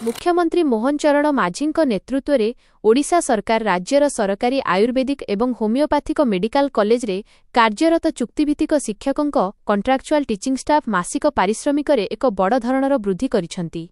मुख्यमंत्री मोहन चरण माझीଙ୍କ नेतृत्वरे ओडिशा सरकार राज्यर सरकारी आयुर्वेदिक एवं होमियोपैथिक मेडिकल कॉलेज रे कार्यरत चुक्तिभित्तिक शिक्षकंक कॉन्ट्रैक्चुअल टीचिंग स्टाफ मासिक पारिश्रमिक रे एक बड़ धरणर वृद्धि करिसंती।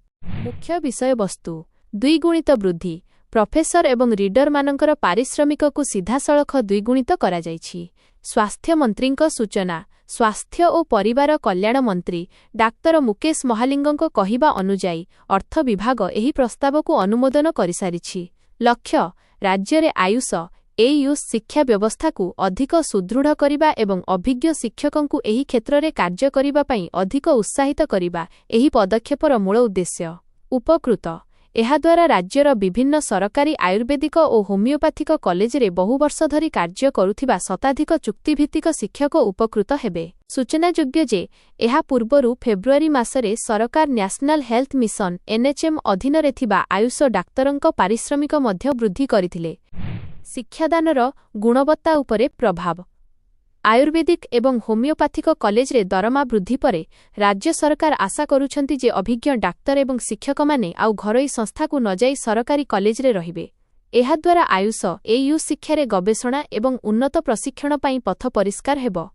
मुख्य विषय वस्तु द्विगुणित वृद्धि प्रोफेसर एवं रीडर मानकर पारिश्रमिक को सीधासलख द्विगुणित करा जायछि। स्वास्थ्य मंत्रींक सूचना। स्वास्थ्य और परिवार कल्याण मंत्री डाक्तर मुकेश महालिंगଙ୍କ कहिबा अनुजाई अर्थ विभाग एही प्रस्ताव को अनुमोदन करिसारिछि। लक्ष्य राज्य रे आयुष एयूष शिक्षा व्यवस्था को अधिक सुदृढ़ करिबा एवं अभिज्ञ शिक्षकंकु एही क्षेत्र रे कार्य करिबा पई अधिक उत्साहित करिबा एही पदक्षेपर मूल उद्देश्य। उपकृत एहाद्वारा राज्यर विभिन्न सरकारी आयुर्वेदिक और होमियोपैथिक कॉलेज रे बहु वर्ष धरी कार्य करुथिबा शताधिक चुक्तिभित्तिक शिक्षक उपकृत हेबे। सूचनायोग्य जे एहा पूर्वरु फेब्रुआरी मासरे सरकार नेशनल हेल्थ मिशन एनएचएम अधीन रे थिबा आयुष डाक्तरंक पारिश्रमिक मध्य वृद्धि करिथिले। शिक्षादानर गुणवत्ता उपरे प्रभाव। आयुर्वेदिक एवं होमियोपैथिक कॉलेज रे दरमा वृद्धि परे राज्य सरकार आशा करुछंती जे अभिज्ञ डाक्तर एवं शिक्षक माने आउ घरोई संस्था को न जाई सरकारी कॉलेज रे रहिबे। एहाद्वारा आयुष एयूष शिक्षा रे गवेषणा एवं उन्नत प्रशिक्षण पई पथ परिष्कार हेबो।